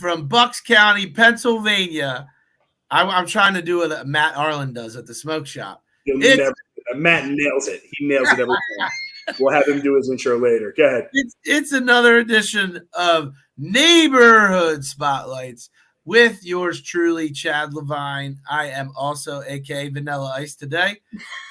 from Bucks County, Pennsylvania. I'm trying to do what Matt Arlen does at the smoke shop. Matt nails it. He nails it every time. We'll have him do his intro later. Go ahead. It's another edition of Neighborhood Spotlights with yours truly, Chad Levine. I am also aka Vanilla Ice today.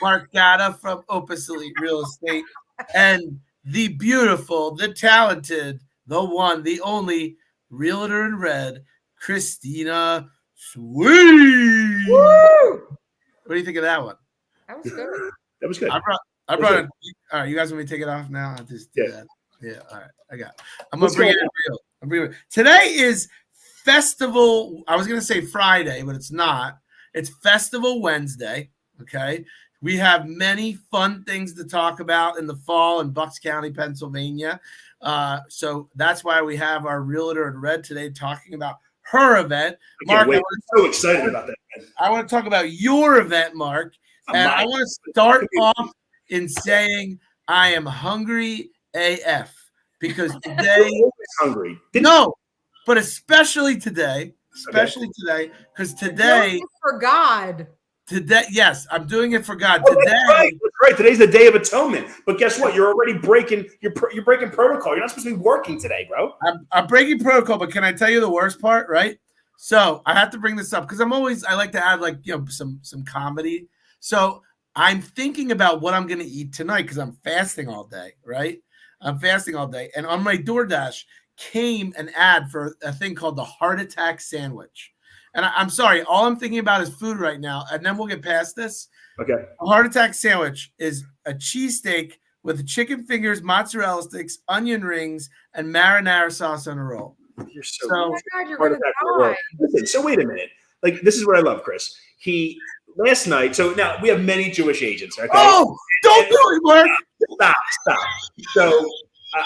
Mark Gatta from Opus Elite Real Estate, and the beautiful, the talented, the one, the only Realtor in Red, Christina Sweet. Woo! What do you think of that one? That was good. That was good. I brought it. All right, you guys want me to take it off now? I'll just do that. Yeah, all right. I got it. I'm going to bring it real. Today is Festival. I was going to say Friday, but it's not. It's Festival Wednesday, okay? We have many fun things to talk about in the fall in Bucks County, Pennsylvania. So that's why we have our Realtor in Red today talking about her event. Mark, I'm so excited about that. I want to talk about your event, Mark. And I want to start off in saying I am hungry AF because today hungry. No, but especially today, today, because today for God. Today, yes, I'm doing it for God. Today, that's right. Today's the Day of Atonement. But guess what? You're already breaking. You're breaking protocol. You're not supposed to be working today, bro. I'm breaking protocol. But can I tell you the worst part? Right. So I have to bring this up because I like to add some comedy. So I'm thinking about what I'm going to eat tonight because I'm fasting all day. Right. I'm fasting all day, and on my DoorDash came an ad for a thing called the Heart Attack Sandwich. And I'm sorry, all I'm thinking about is food right now, and then we'll get past this. Okay. A Heart Attack Sandwich is a cheesesteak with chicken fingers, mozzarella sticks, onion rings, and marinara sauce on a roll. You're so oh my God, you're going to die. Listen, so wait a minute. Like, this is what I love, Chris. Last night, so now we have many Jewish agents, okay? Oh, don't do it, Mark. Stop. So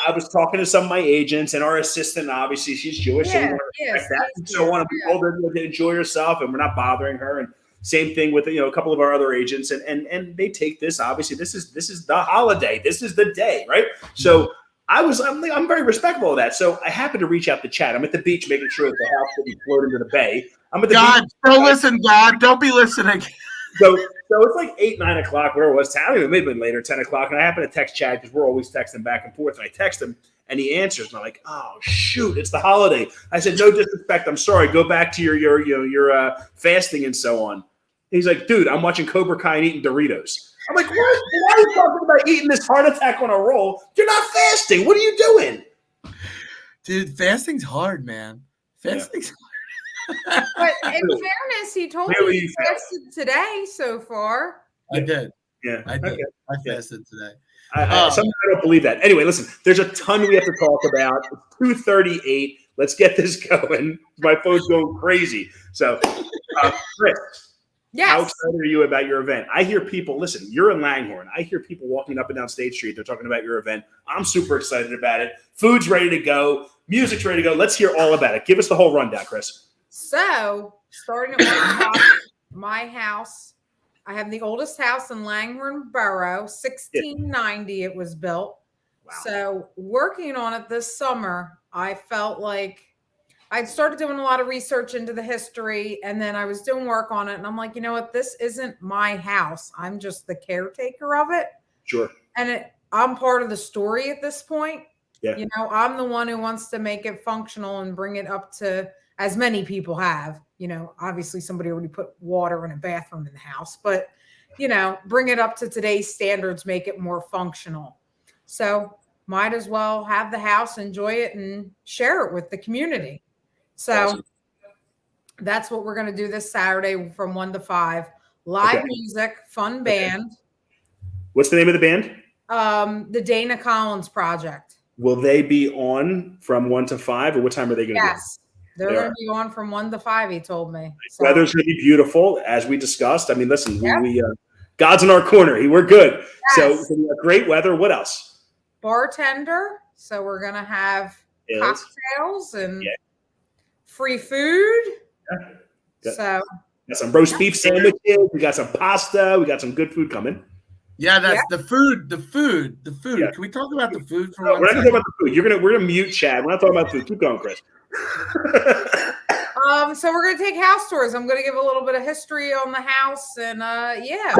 I was talking to some of my agents, and our assistant, obviously, she's Jewish, so we want to respect that. And so I want to be told her to enjoy herself, and we're not bothering her. And same thing with a couple of our other agents, and they take this. Obviously, this is the holiday. This is the day, right? So I'm very respectful of that. So I happened to reach out to Chad. I'm at the beach making sure that the house didn't float into the bay. I'm at the God, beach. don't listen, God. Don't be listening. So it's like 8, 9 o'clock, where it was. I don't even, maybe later, 10 o'clock. And I happen to text Chad because we're always texting back and forth. And I text him, and he answers. And I'm like, oh shoot, it's the holiday. I said, no disrespect. I'm sorry. Go back to your fasting and so on. And he's like, dude, I'm watching Cobra Kai and eating Doritos. I'm like, what? Why are you talking about eating this heart attack on a roll? You're not fasting. What are you doing? Dude, fasting's hard, man. Fasting's hard. But in fairness, he told me he fasted today so far. I did. Yeah, I did. Okay. I fasted today. Sometimes I don't believe that. Anyway, listen, there's a ton we have to talk about. It's 2:38. Let's get this going. My phone's going crazy. So, Chris, how excited are you about your event? I hear people, listen, you're in Langhorne. I hear people walking up and down State Street. They're talking about your event. I'm super excited about it. Food's ready to go. Music's ready to go. Let's hear all about it. Give us the whole rundown, Chris. So, starting at my house, I have the oldest house in Langhorne Borough, 1690 it was built. Wow. So, working on it this summer, I felt like I'd started doing a lot of research into the history, and then I was doing work on it, and I'm like, you know what? This isn't my house. I'm just the caretaker of it. Sure. And I'm part of the story at this point. Yeah. I'm the one who wants to make it functional and bring it up to, as many people have, obviously somebody already put water and a bathroom in the house, but, bring it up to today's standards, make it more functional. So might as well have the house, enjoy it, and share it with the community. So that's what we're going to do this Saturday from 1 to 5. Live music, fun band. What's the name of the band? The Dana Collins Project. Will they be on from 1 to 5, or what time are they going to be? Yes. They're going to be on from 1 to 5, he told me. So. Weather's going to be beautiful, as we discussed. I mean, listen, we God's in our corner. We're good. Yes. So we have great weather. What else? Bartender. So we're going to have cocktails and free food. Yeah. So got some roast beef sandwiches. We got some pasta. We got some good food coming. Yeah, that's the food. The food. Yeah. Can we talk about the food for we're not talking about the food. We're gonna mute Chad. We're not talking about food. Keep going, Chris. So we're gonna take house tours. I'm gonna give a little bit of history on the house, and yeah,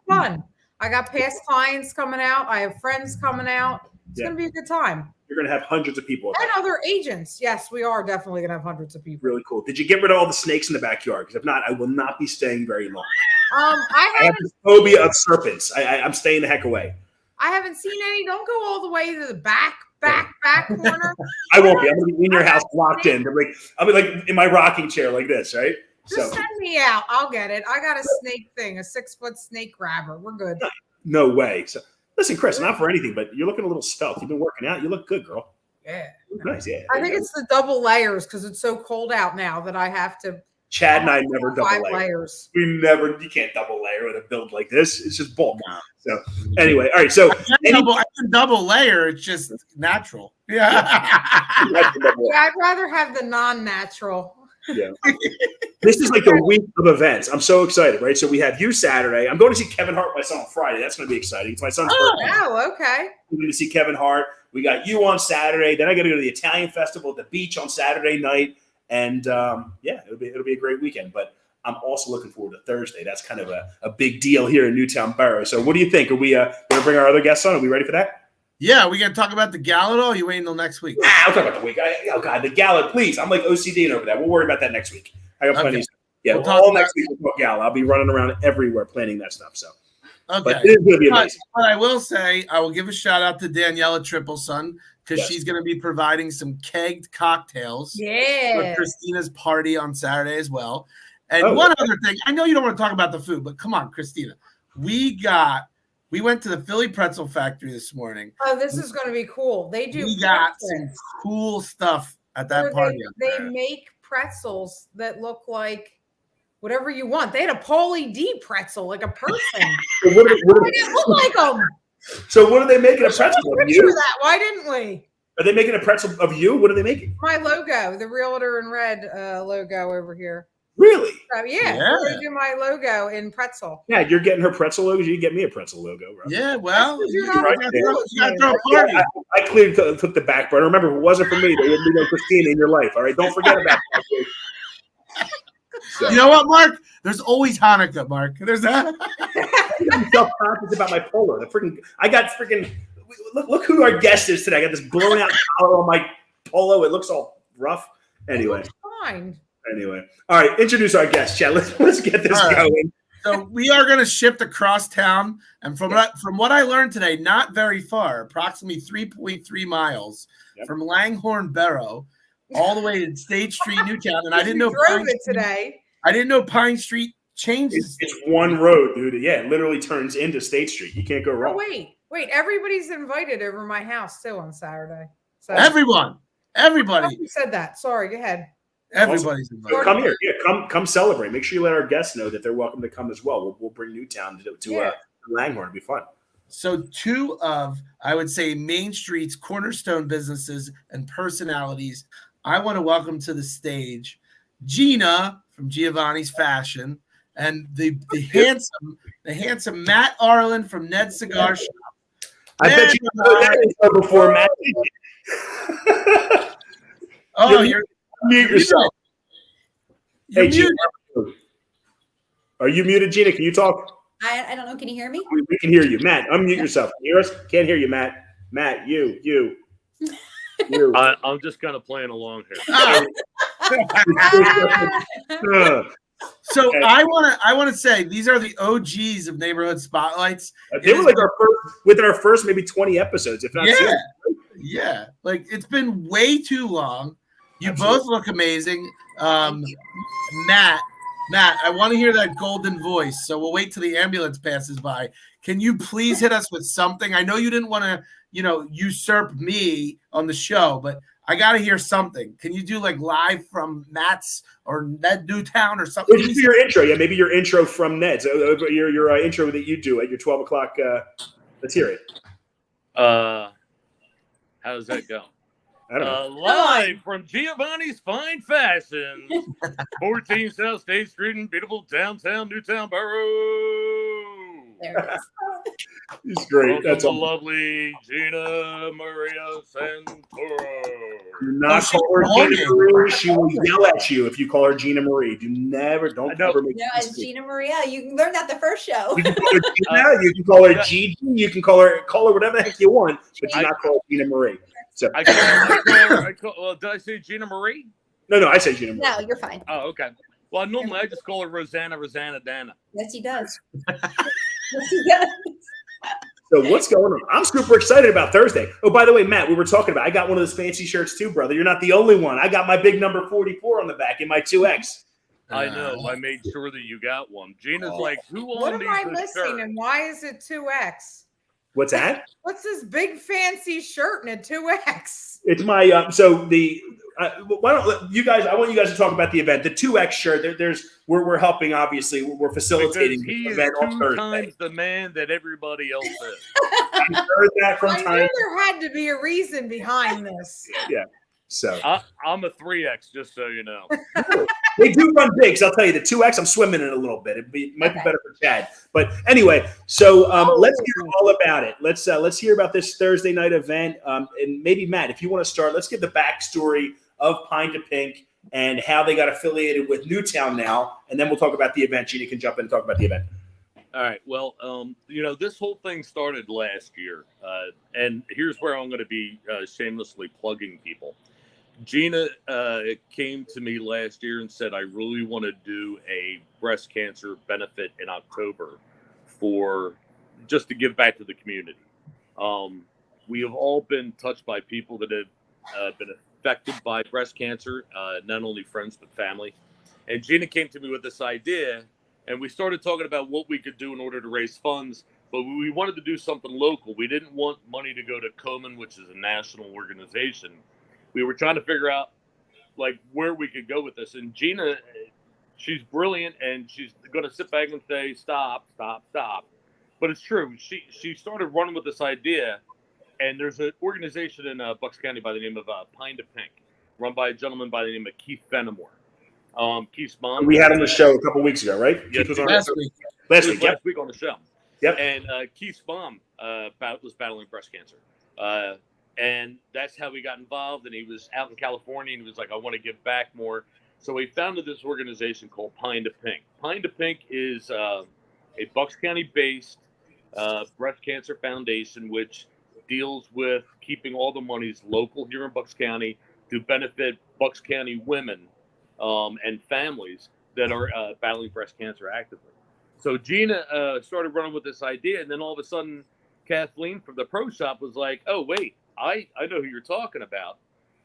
fun. I got past clients coming out. I have friends coming out. It's gonna be a good time. You're gonna have hundreds of people and other agents. Yes, we are definitely gonna have hundreds of people. Really cool. Did you get rid of all the snakes in the backyard? Because if not, I will not be staying very long. I have this phobia of serpents. I'm staying the heck away. I haven't seen any. Don't go all the way to the back corner. I won't be. I'm gonna be in your house, locked in. I'll be like in my rocking chair like this, right? Just send me out. I'll get it. I got a snake thing, a 6-foot snake grabber. We're good. No way. So listen, Chris, not for anything, but you're looking a little stealth. You've been working out. You look good, girl. Yeah. Nice. Yeah. I think it's the double layers because it's so cold out now that I have to. Chad and I never double layers. You can't double layer with a build like this. It's just bulk. So anyway, all right. So I can double layer. It's just natural. Yeah. I'd rather have the non-natural. Yeah. This is like the week of events. I'm so excited, right? So we have you Saturday. I'm going to see Kevin Hart, my son, on Friday. That's going to be exciting. It's my son's birthday. Oh, okay. We're going to see Kevin Hart. We got you on Saturday. Then I got to go to the Italian Festival at the beach on Saturday night. And it'll be a great weekend. But I'm also looking forward to Thursday. That's kind of a big deal here in Newtown Borough. So what do you think? Are we going to bring our other guests on? Are we ready for that? Yeah, we going to talk about the gala at all? Or you waiting until next week? I'll talk about the week. Oh, God, the gala, please. I'm like OCD over that. We'll worry about that next week. I got plenty of stuff. Yeah, all next week we'll talk gala. I'll be running around everywhere planning that stuff. So, okay. But it is going to be amazing. But I will say, I will give a shout out to Daniela Triple-Son because she's going to be providing some kegged cocktails for Christina's party on Saturday as well. And one other thing, I know you don't want to talk about the food, but come on, Christina. We went to the Philly Pretzel Factory this morning. Oh, this is going to be cool. We got some cool stuff at that party. They make pretzels that look like whatever you want. They had a Paulie D pretzel, like a person. What didn't look like them. So what are they making a pretzel of you? That. Why didn't we? Are they making a pretzel of you? What are they making? My logo, the Realtor in Red logo over here. Really? Yeah. We're gonna do my logo in pretzel. Yeah, you're getting her pretzel logo. You get me a pretzel logo, bro. Yeah, well, I clearly took the back burner. Remember, if it wasn't for me, there wouldn't be no Christina in your life. All right, don't forget about that. So. You know what, Mark? There's always Hanukkah, Mark. There's that. I'm self-conscious about my polo. I got freaking. Look who our guest is today. I got this blown out collar on my polo. It looks all rough. Anyway, fine. Anyway, all right. Introduce our guest, Chad. Let's get this going. So we are going to shift across town, and from what I learned today, not very far, approximately 3.3 miles from Langhorne Borough, all the way to State Street, Newtown. And I didn't know today. I didn't know Pine Street changes. It's one road, dude. Yeah, it literally turns into State Street. You can't go wrong. Oh, wait. Everybody's invited over my house too on Saturday. So everybody. You said that. Sorry. Go ahead. Everybody's invited. Come here. Yeah, come celebrate. Make sure you let our guests know that they're welcome to come as well. We'll bring Newtown to Langhorne. It'll be fun. So two of, I would say, Main Street's cornerstone businesses and personalities, I want to welcome to the stage Gina from Giovanni's Fashion and the handsome Matt Arlen from Ned's Cigar Shop. I bet you know that before, Matt. You're mute yourself. Hey, Gina, are you muted, Gina? Can you talk? I don't know. Can you hear me? We can hear you. Matt, unmute yourself. Can you hear us? Can't hear you, Matt. Matt, you. I'm just kind of playing along here. So okay. I want to say these are the OGs of Neighborhood Spotlights. They were like within our first maybe 20 episodes, if not. Yeah. Like it's been way too long. You both look amazing. Matt, I want to hear that golden voice. So we'll wait till the ambulance passes by. Can you please hit us with something? I know you didn't want to, usurp me on the show, but I got to hear something. Can you do like live from Matt's or Ned Newtown or something? Just do your intro. Yeah, maybe your intro from Ned's. Your intro that you do at your 12 o'clock. Let's hear it. How does that go? I don't know. Live from Giovanni's Fine Fashion, 14 South State Street in beautiful downtown Newtown Borough. There it is. He's great. Welcome That's the all. lovely Gina Maria Santoro. Do not call her Gina Marie. She will yell at you if you call her Gina Marie. Don't ever make No, it's Gina Maria. You learned that the first show. You can call her Gina, you can call her Gigi, you can call her whatever the heck you want, but do not call her Gina Marie. So well, did I say Gina Marie? No, I say Gina Marie. No, you're fine. Oh, okay. Well, normally I just call her Rosanna Dana. Yes, he does. Yes, he does. So what's going on? I'm super excited about Thursday. Oh, by the way, Matt, we were talking about, I got one of those fancy shirts too, brother. You're not the only one. I got my big number 44 on the back in my 2X. I know. I made sure that you got one. Gina's like, who What owned am I this missing, shirt? and why is it 2X? What's that? What's this big fancy shirt and a 2X? It's my why don't you guys? I want you guys to talk about the event. The 2X shirt. We're helping. Obviously, we're facilitating Because he the is event on 2 Thursday. times the man that everybody else is. I heard that from I time. knew there had to be a reason behind this. Yeah. So I'm a 3X, just so you know. they do run big. So I'll tell you, the 2X, I'm swimming in a little bit. It might be better for Chad. But anyway, so let's hear all about it. Let's hear about this Thursday night event. And maybe Matt, if you want to start, let's give the backstory of Pine to Pink and how they got affiliated with Newtown now, and then we'll talk about the event. Gina can jump in and talk about the event. All right. Well, this whole thing started last year, and here's where I'm going to be shamelessly plugging people. Gina came to me last year and said, I really want to do a breast cancer benefit in October just to give back to the community. We have all been touched by people that have been affected by breast cancer, not only friends, but family. And Gina came to me with this idea, and we started talking about what we could do in order to raise funds, but we wanted to do something local. We didn't want money to go to Komen, which is a national organization. We were trying to figure out where we could go with this. And Gina, she's brilliant, and she's going to sit back and say, stop. But it's true. She started running with this idea, and there's an organization in Bucks County by the name of Pine to Pink, run by a gentleman by the name of Keith Fenimore. Keith's mom. We had him on the show a couple weeks ago, right? Yes, was on last week. Last week, last week on the show. Yep. And Keith's mom was battling breast cancer. And that's how we got involved. And he was out in California, and he was like, I want to give back more. So we founded this organization called Pine to Pink. Pine to Pink is a Bucks County-based breast cancer foundation, which deals with keeping all the monies local here in Bucks County to benefit Bucks County women and families that are battling breast cancer actively. So Gina started running with this idea, and then all of a sudden, Kathleen from the Pro Shop was like, oh, wait, I know who you're talking about.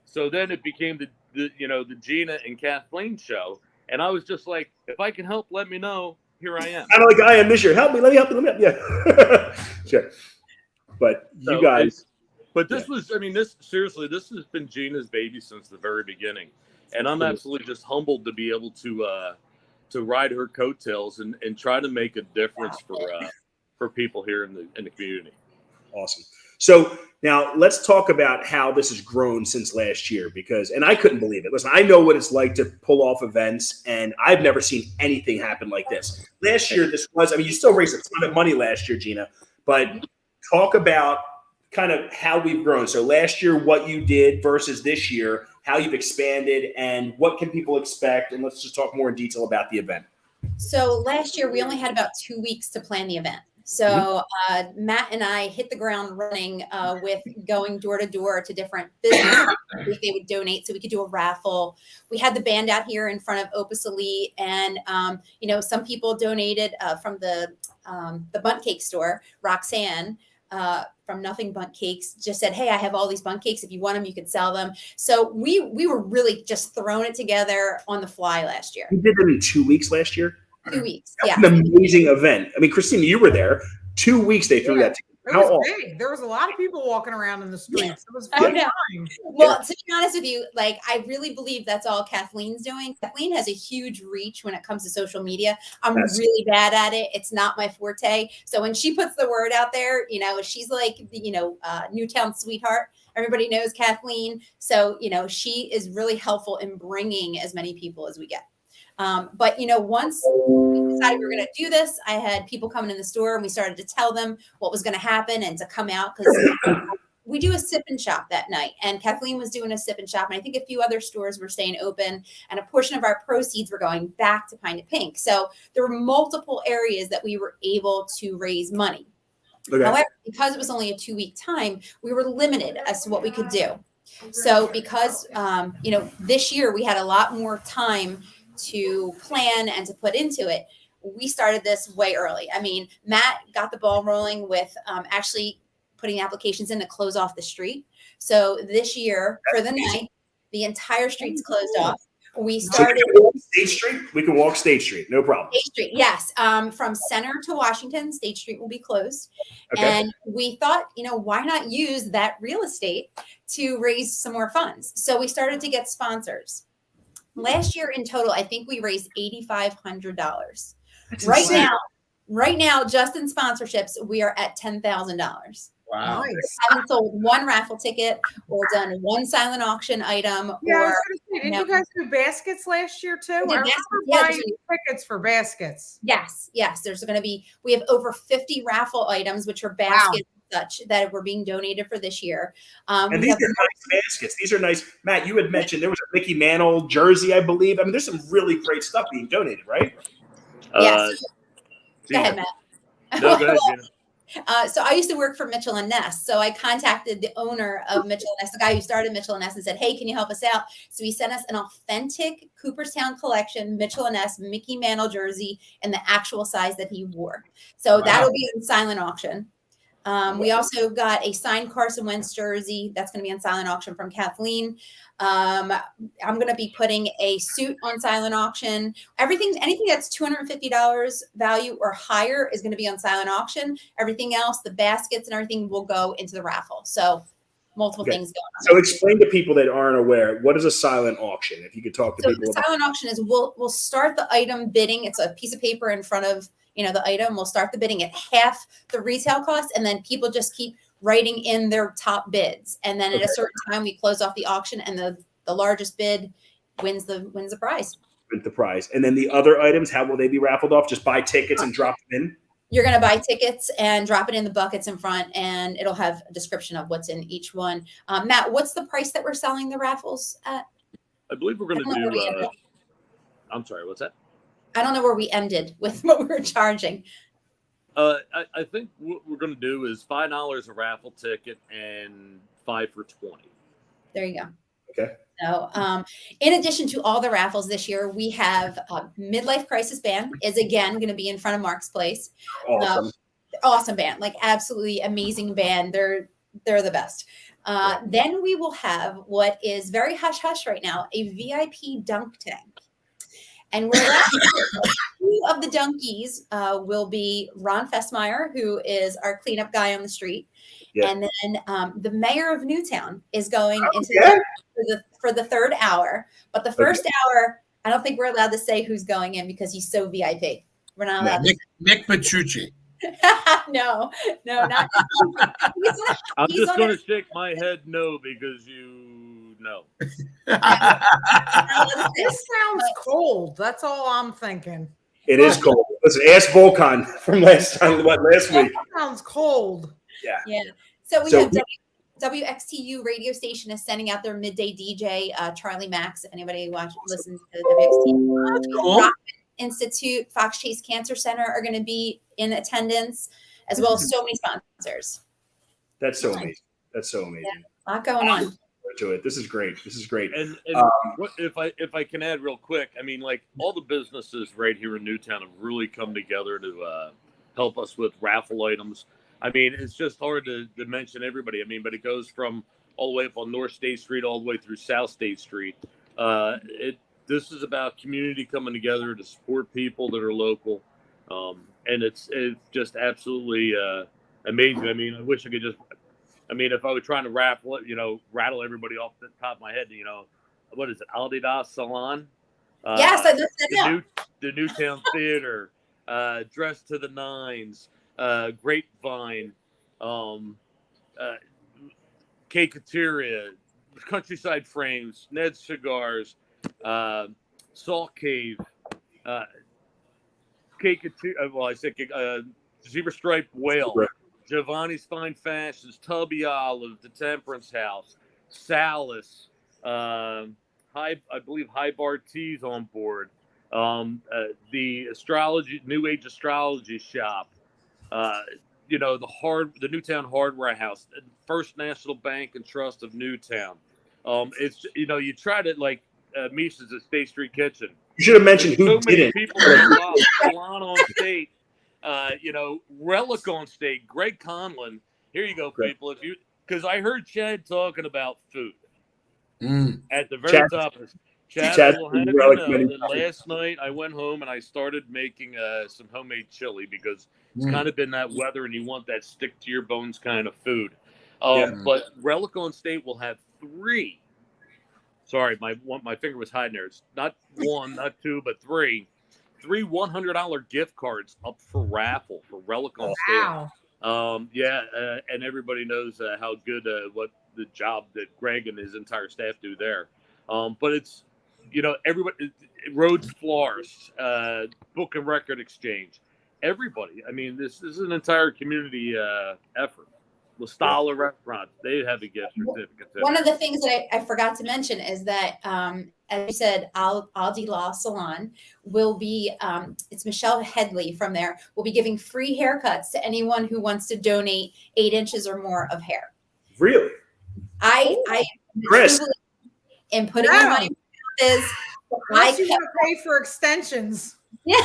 So then it became the Gina and Kathleen show. And I was just like, if I can help, let me know. Here I am. Kind of like I am this year. Help me. Let me help you. Yeah. Sure. But you guys. But this was, this has been Gina's baby since the very beginning. And I'm absolutely just humbled to be able to ride her coattails and try to make a difference for people here in the community. Awesome. So now let's talk about how this has grown since last year, and I couldn't believe it. Listen, I know what it's like to pull off events, and I've never seen anything happen like this. Last year, you still raised a ton of money last year, Gina, but talk about kind of how we've grown. So last year, what you did versus this year, how you've expanded, and what can people expect? And let's just talk more in detail about the event. So last year, we only had about 2 weeks to plan the event. So Matt and I hit the ground running with going door to door to different businesses if they would donate, so we could do a raffle. We had the band out here in front of Opus Elite, and some people donated from the Bundt Cake store. Roxanne from Nothing Bundt Cakes just said, "Hey, I have all these Bundt Cakes. If you want them, you can sell them." So we were really just throwing it together on the fly last year. We did them in 2 weeks last year. 2 weeks. That's an amazing event. I mean, Christina, you were there. 2 weeks they threw that together. It was big. There was a lot of people walking around in the streets. It was fun time. Well, to be honest with you, I really believe that's all Kathleen's doing. Kathleen has a huge reach when it comes to social media. I'm really bad at it. It's not my forte. So when she puts the word out there, she's like, Newtown sweetheart. Everybody knows Kathleen. So, she is really helpful in bringing as many people as we get. But once we decided we were going to do this, I had people coming in the store and we started to tell them what was going to happen and to come out because we do a sip and shop that night. And Kathleen was doing a sip and shop. And I think a few other stores were staying open. And a portion of our proceeds were going back to Pine to Pink. So there were multiple areas that we were able to raise money. Okay. However, because it was only a 2-week time, we were limited as to what we could do. So because, this year we had a lot more time to plan and to put into it, we started this way early. I mean, Matt got the ball rolling with actually putting applications in to close off the street. So this year for the night, the entire street's closed off. We started State Street. We can walk State Street, no problem. State Street, yes. From Center to Washington, State Street will be closed. Okay. And we thought, why not use that real estate to raise some more funds? So we started to get sponsors. Last year in total, I think we raised $8,500. Right now, just in sponsorships, we are at $10,000. Wow. Nice. I haven't sold one raffle ticket or done one silent auction item. Yeah, or, I was gonna say, didn't you guys do baskets last year too? I remember buying tickets for baskets. Yes. There's going to be, we have over 50 raffle items, which are baskets and such that were being donated for this year. And these are nice baskets. These are nice. Matt, you had mentioned there was a Mickey Mantle jersey, I believe. I mean, there's some really great stuff being donated, right? Yes. Go ahead, Matt. No, go ahead, Gina. So I used to work for Mitchell and Ness. So I contacted the owner of Mitchell and Ness, the guy who started Mitchell and Ness, and said, hey, can you help us out? So he sent us an authentic Cooperstown collection, Mitchell and Ness Mickey Mantle jersey in the actual size that he wore. So that'll be in silent auction. We also got a signed Carson Wentz jersey that's going to be on silent auction from Kathleen. I'm going to be putting a suit on silent auction. Anything that's $250 value or higher is going to be on silent auction. Everything else, the baskets and everything will go into the raffle. So multiple things going on. So explain to people that aren't aware, what is a silent auction? If you could talk to people about silent auction is we'll start the item bidding. It's a piece of paper in front of the item. We'll start the bidding at half the retail cost, and then people just keep writing in their top bids. And then at a certain time, we close off the auction, and the largest bid wins the prize. Wins the prize. And then the other items, how will they be raffled off? Just buy tickets and drop them in? You're going to buy tickets and drop it in the buckets in front, and it'll have a description of what's in each one. Matt, what's the price that we're selling the raffles at? I believe we're going to do. I'm sorry, what's that? I don't know where we ended with what we were charging. I think what we're going to do is $5 a raffle ticket and $5 for 20. There you go. Okay. So, in addition to all the raffles this year, we have Midlife Crisis Band is again going to be in front of Mark's Place. Awesome. Awesome band, like absolutely amazing band. They're the best. Then we will have what is very hush hush right now, a VIP dunk tank. And we're two of the dunkies will be Ron Festmeyer, who is our cleanup guy on the street. Yeah. And then the mayor of Newtown is going for the third hour. But the first hour, I don't think we're allowed to say who's going in because he's so VIP. We're not allowed to say. Nick Petrucci. No, not. I'm just going to shake my head no because you know. This sounds cold. That's all I'm thinking. It is cold. Listen, ask Volcon from last week. That sounds cold. Yeah. So we have WXTU radio station is sending out their midday DJ, Charlie Max. If anybody listens to WXTU, that's cool. Rockman Institute, Fox Chase Cancer Center are going to be in attendance, as well as so many sponsors. That's so amazing. That's so amazing. Yeah, a lot going on. To it. This is great. And if I can add real quick, I mean, like all the businesses right here in Newtown have really come together to help us with raffle items. I mean, it's just hard to mention everybody. I mean, but it goes from all the way up on North State Street all the way through South State Street. This is about community coming together to support people that are local, and it's just absolutely amazing. I mean, I wish I could just. I mean, if I were trying to rattle everybody off the top of my head, what is it? Adidas Salon? Yes, I just said the Newtown Theater, Dress to the Nines, Grapevine, Caketeria, Countryside Frames, Ned's Cigars, Salt Cave, well, I said Zebra Stripe Whale, Right. Giovanni's Fine Fashions, Tubby Olive, The Temperance House, Salis, I believe High Bar Tea's on board, the New Age Astrology Shop, the Newtown Hardware House, First National Bank and Trust of Newtown. It's you try to like Mises at State Street Kitchen. You should have mentioned There's who so many didn't. people involved. Salon on State, Relic on State, Greg Conlon. Here you go, people. Because I heard Chad talking about food at the very top of this. Chad will have you know that last night I went home and I started making some homemade chili because it's kind of been that weather and you want that stick to your bones kind of food. But Relic on State will have 3. Sorry, my finger was hiding there. It's not 1, not 2, but 3 $100 gift cards up for raffle for Relic on State. And everybody knows how good what the job that Greg and his entire staff do there. But it's everybody, Rhodes Florist, Book and Record Exchange, everybody. I mean, this is an entire community effort. La Stalla Restaurant, they have a gift certificate. One of the things that I forgot to mention is that, as you said, Aldi Law Salon will be, it's Michelle Headley from there, will be giving free haircuts to anyone who wants to donate 8 inches or more of hair. Really? I Chris. am putting my money is I you to pay for extensions. Yeah.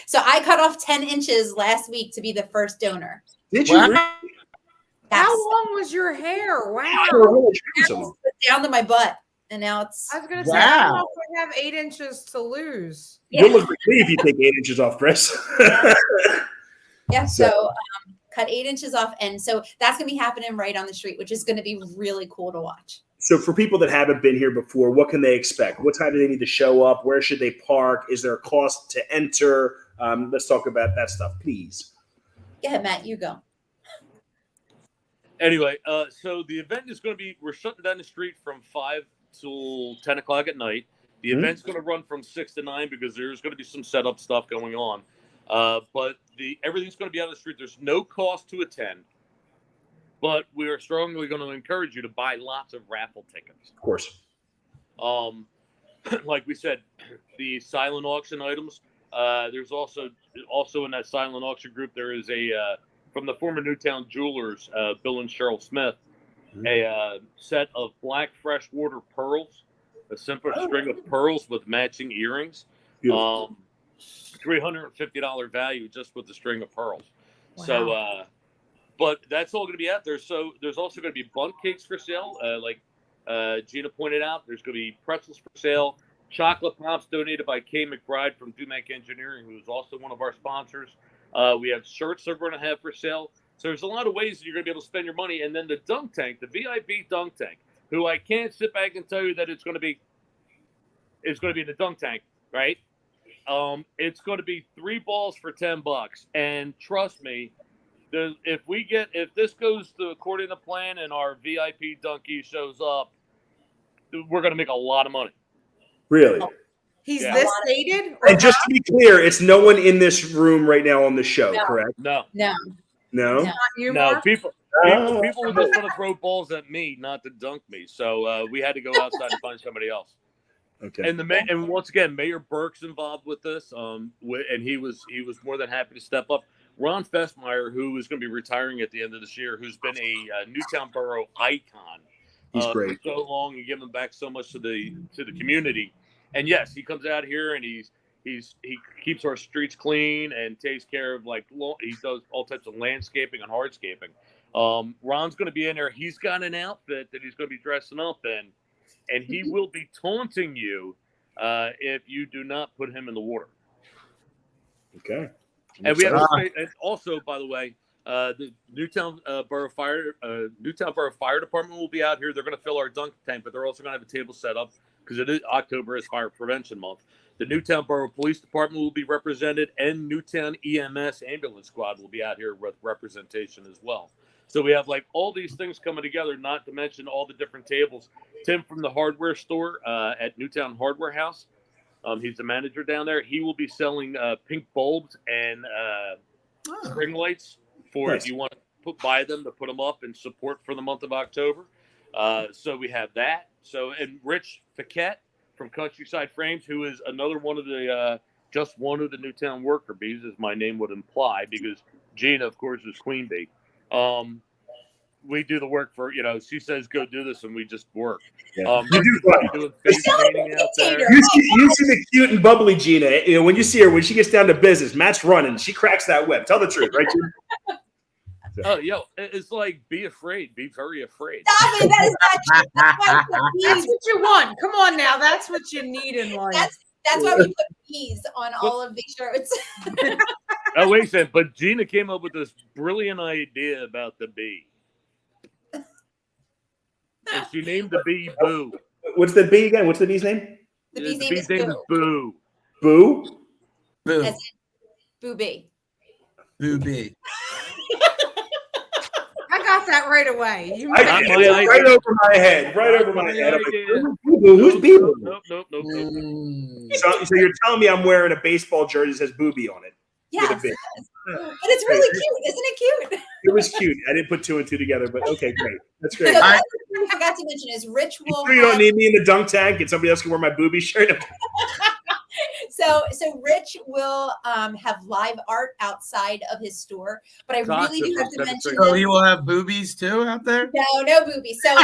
So I cut off 10 inches last week to be the first donor. Did you? Really? How long was your hair? Wow. Down to my butt. And now it's. I was going to say, I don't know if I have 8 inches to lose. You'll look like me if you take 8 inches off, Chris. So cut 8 inches off. And so that's going to be happening right on the street, which is going to be really cool to watch. So for people that haven't been here before, what can they expect? What time do they need to show up? Where should they park? Is there a cost to enter? Let's talk about that stuff, please. Go ahead, Matt. You go. Anyway, so the event is going to be, we're shutting down the street from 5 till 10 o'clock at night. The event's going to run from 6 to 9 because there's going to be some setup stuff going on. But everything's going to be on the street. There's no cost to attend. But we are strongly going to encourage you to buy lots of raffle tickets. Of course. Like we said, the silent auction items. There's also in that silent auction group, there is a from the former Newtown Jewelers, Bill and Cheryl Smith, a set of black freshwater pearls, a simple string of pearls with matching earrings. $350 value just with the string of pearls. Wow. So, but that's all going to be out there. So there's also going to be bundt cakes for sale. Like Gina pointed out, there's going to be pretzels for sale, chocolate pops donated by Kay McBride from Dumac Engineering, who is also one of our sponsors. We have shirts that we're going to have for sale. So there's a lot of ways that you're going to be able to spend your money. And then the dunk tank, the VIP dunk tank, who I can't sit back and tell you that it's going to be in the dunk tank, right? It's going to be 3 balls for $10. And trust me, if this goes according to plan and our VIP donkey shows up, we're going to make a lot of money. Really? He's this dated? And just to be clear, it's no one in this room right now on the show, correct? No. People just want to throw balls at me, not to dunk me. So we had to go outside and find somebody else. Okay. And once again, Mayor Burke's involved with this, and he was more than happy to step up. Ron Festmeyer, who is going to be retiring at the end of this year, who's been a Newtown Borough icon. He's great. For so long and giving back so much to the community. And yes, he comes out here and he keeps our streets clean and takes care of he does all types of landscaping and hardscaping. Ron's going to be in there. He's got an outfit that he's going to be dressing up in, and he will be taunting you if you do not put him in the water. Okay. And we have and also, by the way, the Newtown Borough Fire Department will be out here. They're going to fill our dunk tank, but they're also going to have a table set up because October is Fire Prevention Month. The Newtown Borough Police Department will be represented, and Newtown EMS Ambulance Squad will be out here with representation as well. So we have all these things coming together, not to mention all the different tables. Tim from the hardware store at Newtown Hardware House. He's the manager down there. He will be selling pink bulbs and string lights for if you want to buy them to put them up and support for the month of October. So we have that. So, and Rich Paquette from Countryside Frames, who is another one of the just one of the Newtown worker bees, as my name would imply, because Gina, of course, is Queen Bee. We do the work for, she says, go do this, and we just work. Yeah. Doing face painting out there. You see the cute and bubbly Gina. When you see her, when she gets down to business, Matt's running. She cracks that whip. Tell the truth, right, Gina? Oh, it's like, be afraid. Be very afraid. Stop it. That is not true. That's what you want. Come on now. That's what you need in life. That's why we put bees on all of the shirts. Oh, wait a second. But Gina came up with this brilliant idea about the bee. And she named the bee Boo. What's the bee again? What's the bee's name? The bee's name is Boo. Boo? Boo. As in Boo Bee. Boo bee. I got that right away. Right over my head. Right over my head. Who's bee? Nope. So you're telling me I'm wearing a baseball jersey that says Booby on it? Yes. But it's really cute. Isn't it cute? It was cute. I didn't put two and two together, but okay, great. That's great. So I forgot to mention is Rich will. You don't need me in the dunk tank, and somebody else can wear my booby shirt. So Rich will have live art outside of his store, but I really do have to mention. So he will have boobies too out there? No boobies. So.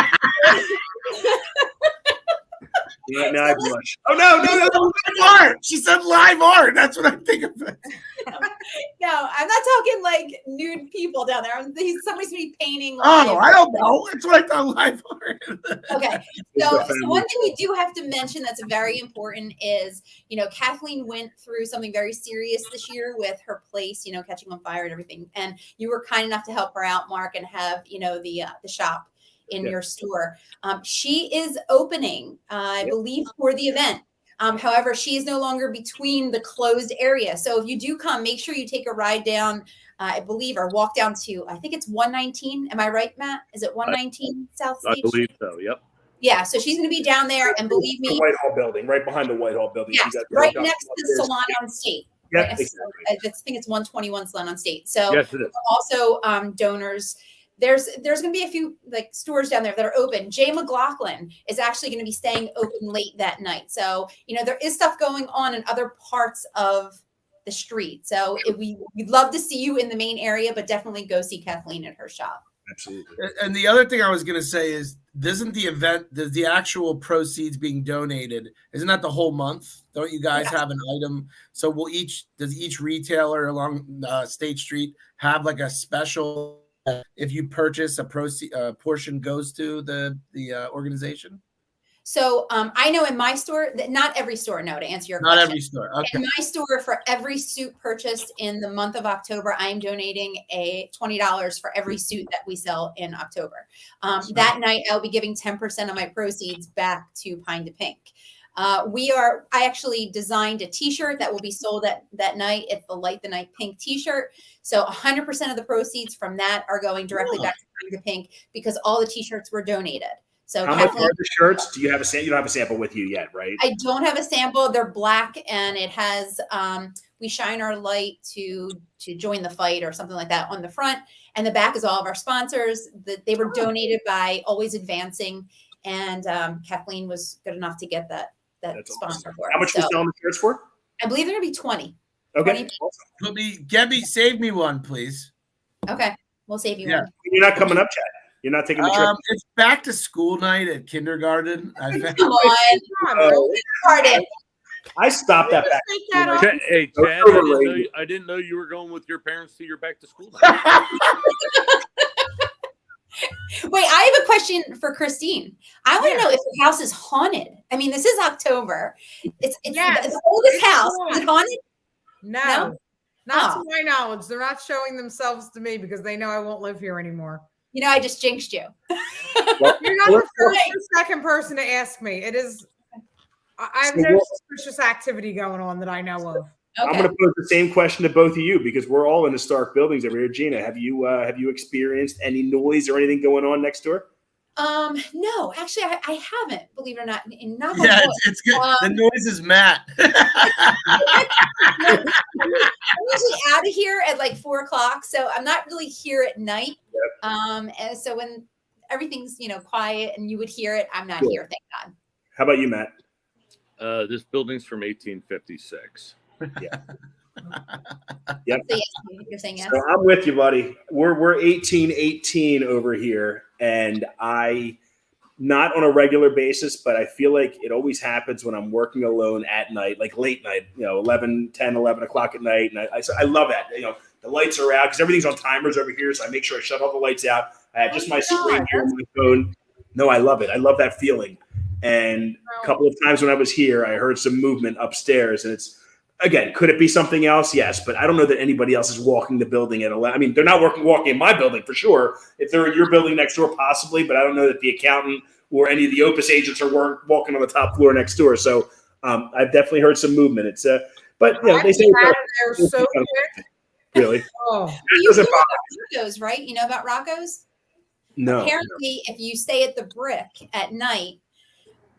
Yeah, now I blush. Oh no! Live art. She said live art. That's what I'm thinking of. No, I'm not talking like nude people down there. Somebody's gonna be painting. Oh, I don't know. That's what I thought live art. Okay, so one thing we do have to mention that's very important is, Kathleen went through something very serious this year with her place, catching on fire and everything, and you were kind enough to help her out, Mark, and have the shop in your store. She is opening, I believe, for the event. However, she is no longer between the closed area. So if you do come, make sure you take a ride down, I believe, or walk down to, I think it's 119. Am I right, Matt? Is it 119 South State? I believe so, yep. Yeah, so she's going to be down there, and believe me. The Whitehall building, right behind the Whitehall building. Yes, right next to the Salon on State. Yeah, right? exactly. I think it's 121 Salon on State. So yes, it is. Also donors. There's going to be a few stores down there that are open. Jay McLaughlin is actually going to be staying open late that night. So, there is stuff going on in other parts of the street. So we'd love to see you in the main area, but definitely go see Kathleen at her shop. Absolutely. And the other thing I was going to say is, doesn't the actual proceeds being donated, isn't that the whole month? Don't you guys have an item? So does each retailer along State Street have like a special? If you purchase a portion goes to the organization? So I know in my store, not every store, no, to answer your question. Not every store. Okay. In my store, for every suit purchased in the month of October, I am donating $20 for every suit that we sell in October. That night, I'll be giving 10% of my proceeds back to Pine to Pink. I actually designed a t-shirt that will be sold that night. It's the Light the Night Pink t-shirt. So 100% of the proceeds from that are going directly back to Pine to Pink because all the t-shirts were donated. So how much are the shirts? Do you have you don't have a sample with you yet, right? I don't have a sample. They're black and it has, we shine our light to join the fight or something like that on the front. And the back is all of our sponsors. They were donated by Always Advancing. And Kathleen was good enough to get that sponsor awesome. for it. How much are you selling the shirts for? I believe they're going to be 20. Okay. 20. Gabby, save me one, please. Okay. We'll save you one. You're not coming up, Chad. You're not taking the trip. It's back to school night at kindergarten. Come on. I stopped that back. Hey, Chad, I didn't know you were going with your parents to your back to school night. Wait, I have a question for Christine. I want to know if the house is haunted. I mean, this is October. It's the oldest house. Is it haunted? No? Not to my knowledge. They're not showing themselves to me because they know I won't live here anymore. I just jinxed you. You're not the first or second person to ask me. It is. I have no suspicious activity going on that I know of. Okay. I'm going to pose the same question to both of you because we're all in historic buildings over here. Gina, have you experienced any noise or anything going on next door? No, actually, I haven't. Believe it or not, not Yeah, it's good. The noise is Matt. I'm usually out of here at like 4:00, so I'm not really here at night. Yep. And so when everything's quiet and you would hear it, I'm not here. Thank God. How about you, Matt? This building's from 1856. Yeah. Yep. So yes, you're saying yes. So I'm with you, buddy. We're 1818 over here, and I not on a regular basis, but I feel like it always happens when I'm working alone at night, like late night, 11 o'clock at night. And I love that. The lights are out because everything's on timers over here. So I make sure I shut all the lights out. I have just my screen here on my phone. No, I love it. I love that feeling. And a couple of times when I was here, I heard some movement upstairs, and it's, again, could it be something else? Yes, but I don't know that anybody else is walking the building at 11. I mean, they're not walking in my building for sure. If they're in your building next door, possibly, but I don't know that the accountant or any of the Opus agents are walking on the top floor next door. So I've definitely heard some movement. It's but they say they're so quick. Really. Oh, you know about Rocco's, right? You know about Rocco's? No. Apparently, if you stay at the Brick at night,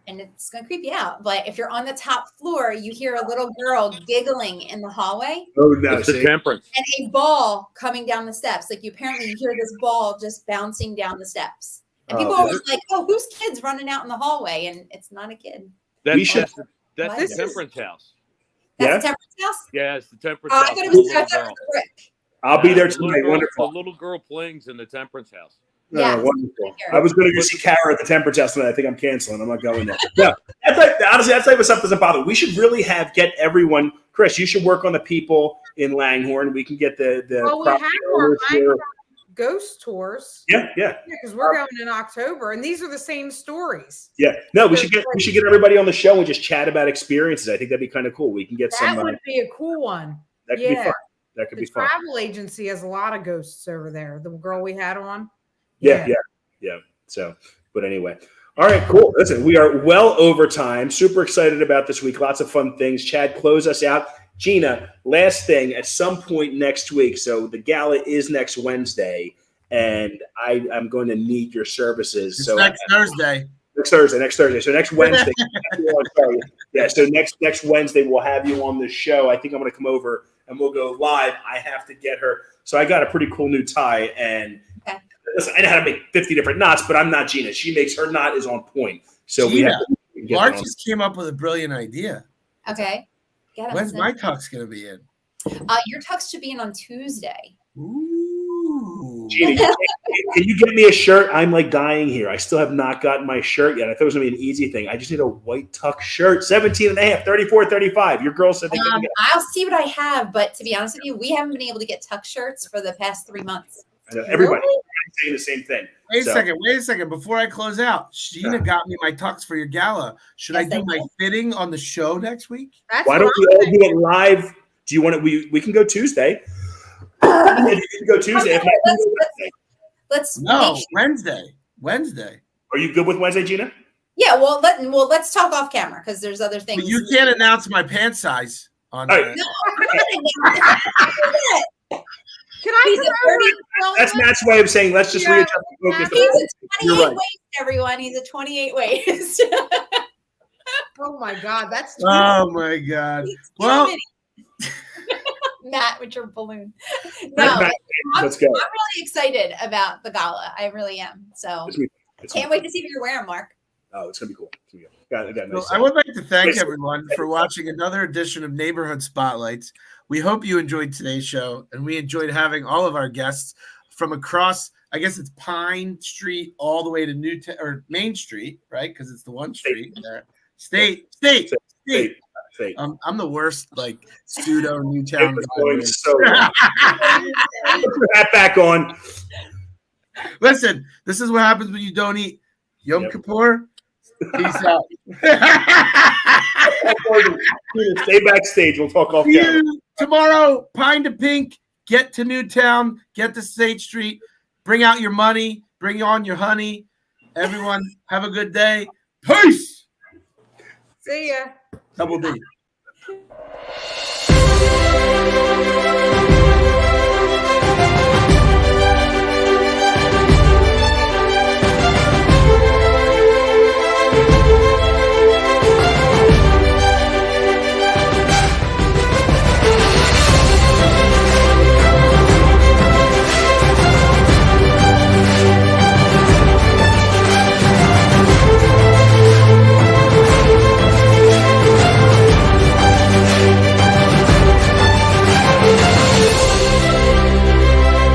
and it's going to creep you out, but if you're on the top floor, you hear a little girl giggling in the hallway. Oh, no. It's the Temperance. And a ball coming down the steps. Like, apparently you hear this ball just bouncing down the steps. And people are like, oh, whose kid's running out in the hallway? And it's not a kid. That's the Temperance house. That's the Temperance house? Yeah, it's the Temperance house. I thought it was the Brick. I'll be there tonight. Wonderful. The little girl playing's in the Temperance house. Yeah, wonderful. I was going to go see Kara at the Temperance house tonight. I think I'm canceling. I'm not going there. Yeah, honestly, that type of stuff doesn't bother. We should really get everyone. Chris, you should work on the people in Langhorne. We can get the. Well, we have ghost tours. Yeah. Because we're going in October, and these are the same stories. Yeah, no, we should get everybody on the show and just chat about experiences. I think that'd be kind of cool. We can get some. That would be a cool one. That could be fun. That could be fun. The travel agency has a lot of ghosts over there. The girl we had on. Yeah. So, but anyway. All right, cool. Listen, we are well over time. Super excited about this week. Lots of fun things. Chad, close us out. Gina, last thing, at some point next week. So the gala is next Wednesday, and I'm going to need your services. It's next Thursday. Next Thursday. So next Wednesday. Yeah. So next Wednesday we'll have you on the show. I think I'm going to come over and we'll go live. I have to get her. So I got a pretty cool new tie, and listen, I know how to make 50 different knots, but I'm not Gina. She makes her knot is on point. So Gina, Mark just came up with a brilliant idea. Okay. When's my tux going to be in? Your tux should be in on Tuesday. Ooh. Gina, can you get me a shirt? I'm like dying here. I still have not gotten my shirt yet. I thought it was going to be an easy thing. I just need a white tuck shirt. 17 and a half, 34, 35. Your girl said I'll see what I have, but to be honest with you, we haven't been able to get tuck shirts for the past 3 months. I know, everybody's saying the same thing. Wait a second. Before I close out, Gina got me my tux for your gala. Should I do my fitting on the show next week? Why don't we all do it live? Do you want it? We can go Tuesday. You can go Tuesday. Okay, let's Wednesday. Are you good with Wednesday, Gina? Yeah. Well, let's talk off camera because there's other things. But you can't announce my pant size on. Right. No, can I? That's Matt's way of saying let's just readjust the focus. He's a 28 waist, everyone. He's a 28 waist. Oh my God, that's. Oh my God. Well, Matt with your balloon. No, let's go. I'm really excited about the gala. I really am. So can't wait to see what you're wearing, Mark. Oh, it's gonna be cool. I would like to thank everyone for watching another edition of Neighborhood Spotlights. We hope you enjoyed today's show, and we enjoyed having all of our guests from across. I guess it's Pine Street all the way to Main Street, right? Because it's the one street there. State. I'm the worst, pseudo Newtown guy. So put your hat back on. Listen, this is what happens when you don't eat Yom Kippur. Peace out. Stay backstage. We'll talk off camera. Tomorrow, Pine to Pink. Get to Newtown. Get to State Street. Bring out your money. Bring on your honey. Everyone, have a good day. Peace. See ya. Double D.